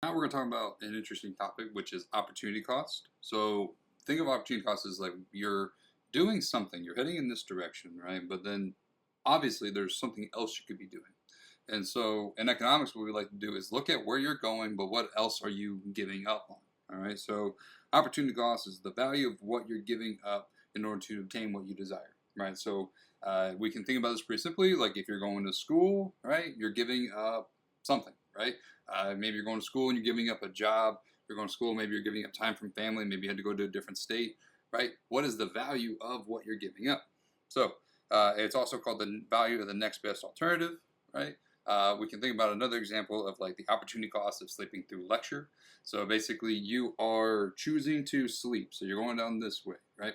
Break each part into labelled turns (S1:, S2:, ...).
S1: now we're going to talk about an interesting topic, which is opportunity cost. So think of opportunity cost as like you're doing something, you're heading in this direction, right? But then obviously there's something else you could be doing. And so in economics, what we like to do is look at where you're going, but what else are you giving up on? All right. So opportunity cost is the value of what you're giving up in order to obtain what you desire, right? So we can think about this pretty simply. Like if you're going to school, right, you're giving up something, right? Maybe you're going to school and you're giving up a job. You're going to school, maybe you're giving up time from family. Maybe you had to go to a different state, right? What is the value of what you're giving up? So it's also called the value of the next best alternative, right? We can think about another example of like the opportunity cost of sleeping through lecture. So basically you are choosing to sleep. So you're going down this way, right?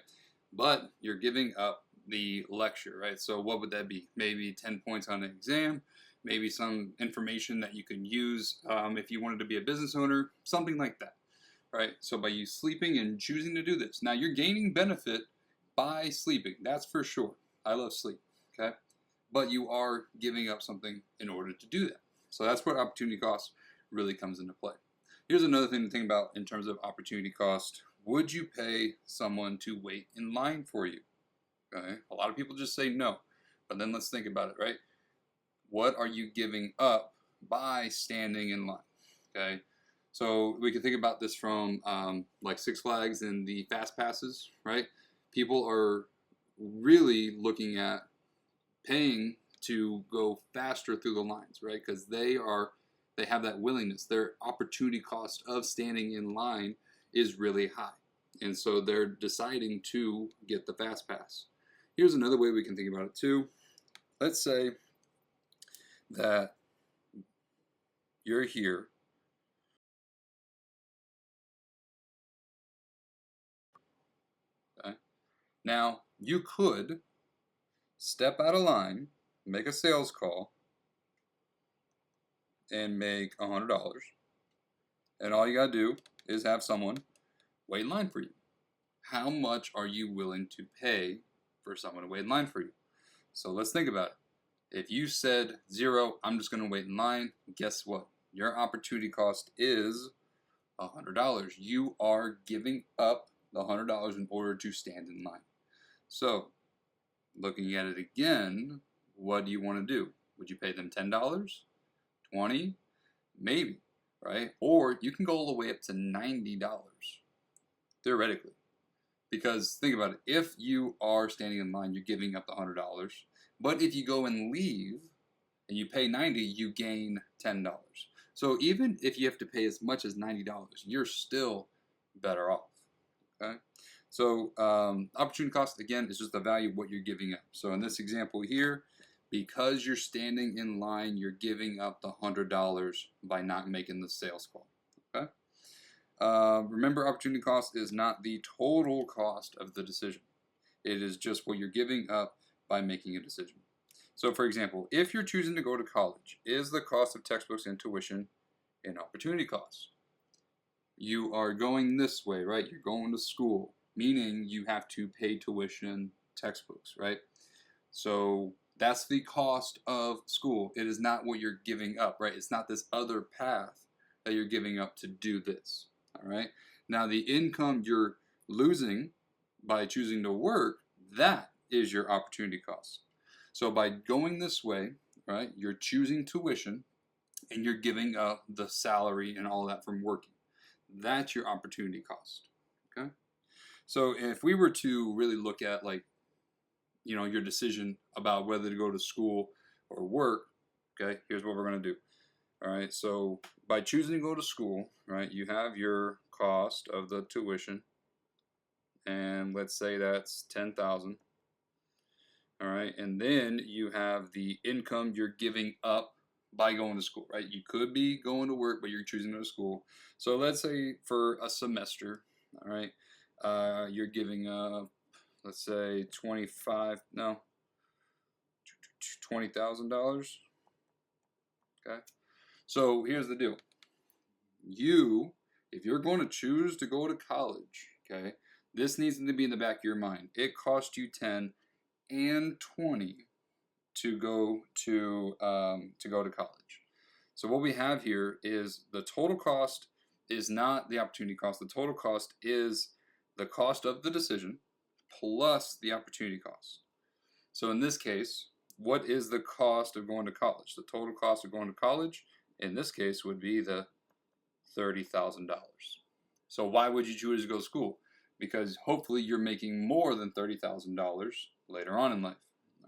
S1: But you're giving up the lecture, right? So what would that be? Maybe 10 points on an exam, maybe some information that you can use if you wanted to be a business owner, something like that, right? So by you sleeping and choosing to do this, now you're gaining benefit by sleeping, that's for sure. I love sleep, okay? But you are giving up something in order to do that. So that's where opportunity cost really comes into play. Here's another thing to think about in terms of opportunity cost. Would you pay someone to wait in line for you? Okay? A lot of people just say no. But then let's think about it, right? What are you giving up by standing in line? Okay? So we can think about this from like Six Flags and the fast passes, right? People are really looking at paying to go faster through the lines, right? Because they have that willingness. Their opportunity cost of standing in line is really high, and so they're deciding to get the fast pass. Here's another way we can think about it too. Let's say that you're here. Okay? Now you could step out of line, make a sales call, and make $100. And all you gotta do is have someone wait in line for you. How much are you willing to pay for someone to wait in line for you? So let's think about it. If you said 0, I'm just gonna wait in line, guess what? Your opportunity cost is $100. You are giving up the $100 in order to stand in line. So looking at it again, what do you want to do? Would you pay them $10? $20? Maybe, right? Or you can go all the way up to $90, theoretically. Because think about it, if you are standing in line, you're giving up the $100. But if you go and leave and you pay $90, you gain $10. So even if you have to pay as much as $90, you're still better off. Okay? So opportunity cost, again, is just the value of what you're giving up. So in this example here, because you're standing in line, you're giving up the $100 by not making the sales call. Okay? Remember, opportunity cost is not the total cost of the decision. It is just what you're giving up by making a decision. So for example, if you're choosing to go to college, is the cost of textbooks and tuition an opportunity cost? You are going this way, right? You're going to school, meaning you have to pay tuition, textbooks, right? So that's the cost of school. It is not what you're giving up, right? It's not this other path that you're giving up to do this, all right? Now the income you're losing by choosing to work, that is your opportunity cost. So by going this way, right, you're choosing tuition and you're giving up the salary and all that from working. That's your opportunity cost, okay? So if we were to really look at like, you know, your decision about whether to go to school or work, okay, here's what we're going to do. All right, so by choosing to go to school, right, you have your cost of the tuition, and let's say that's $10,000. All right, and then you have the income you're giving up by going to school, right? You could be going to work, but you're choosing to go to school. So let's say for a semester, all right, you're giving up, let's say $20,000. Okay. So here's the deal. If you're going to choose to go to college, okay, this needs to be in the back of your mind. It costs you 10 and 20 to go to college. So what we have here is the total cost is not the opportunity cost. The total cost is the cost of the decision plus the opportunity cost. So in this case, what is the cost of going to college? The total cost of going to college in this case would be the $30,000. So why would you choose to go to school? Because hopefully you're making more than $30,000 later on in life.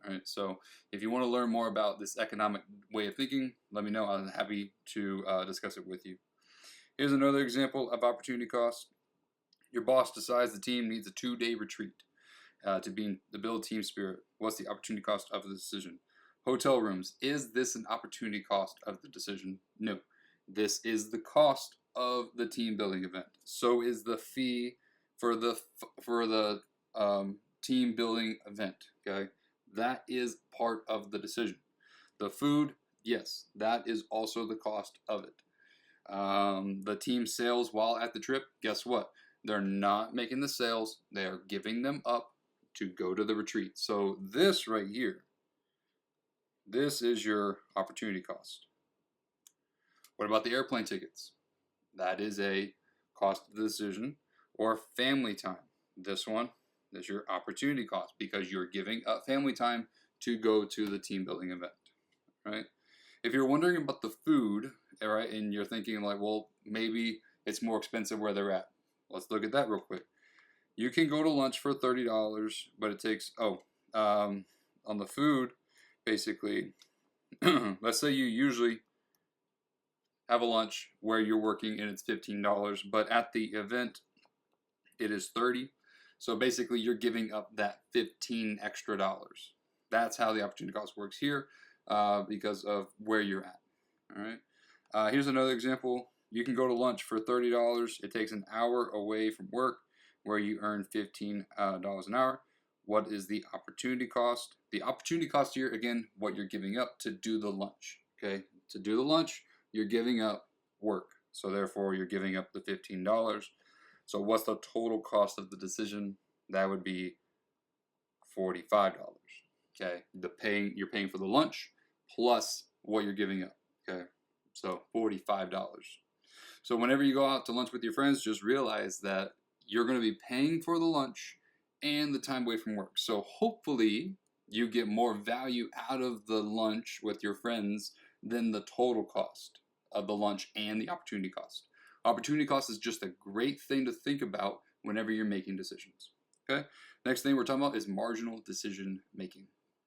S1: All right. So if you want to learn more about this economic way of thinking, let me know. I'm happy to discuss it with you. Here's another example of opportunity cost. Your boss decides the team needs a 2-day retreat to build team spirit. What's the opportunity cost of the decision? Hotel rooms. Is this an opportunity cost of the decision? No. This is the cost of the team building event. So is the fee for the team building event. Okay, that is part of the decision. The food, yes, that is also the cost of it. The team sales while at the trip, guess what? They're not making the sales. They are giving them up to go to the retreat. So this right here, this is your opportunity cost. What about the airplane tickets? That is a cost of the decision. Or family time. This one is your opportunity cost because you're giving up family time to go to the team building event, right? If you're wondering about the food, all right, and you're thinking like, well, maybe it's more expensive where they're at. Let's look at that real quick. You can go to lunch for $30, but it takes, on the food, basically, let's say you usually have a lunch where you're working and it's $15, but at the event, it is $30. So basically, you're giving up that $15 extra. That's how the opportunity cost works here because of where you're at. All right. Here's another example. You can go to lunch for $30. It takes an hour away from work where you earn $15 an hour. What is the opportunity cost? The opportunity cost here, again, what you're giving up to do the lunch. Okay. To do the lunch, you're giving up work. So therefore, you're giving up the $15. So what's the total cost of the decision? That would be $45. Okay, you're paying for the lunch plus what you're giving up. Okay, so $45. So whenever you go out to lunch with your friends, just realize that you're going to be paying for the lunch and the time away from work. So hopefully you get more value out of the lunch with your friends than the total cost of the lunch and the opportunity cost. Opportunity cost is just a great thing to think about whenever you're making decisions. Okay. Next thing we're talking about is marginal decision making.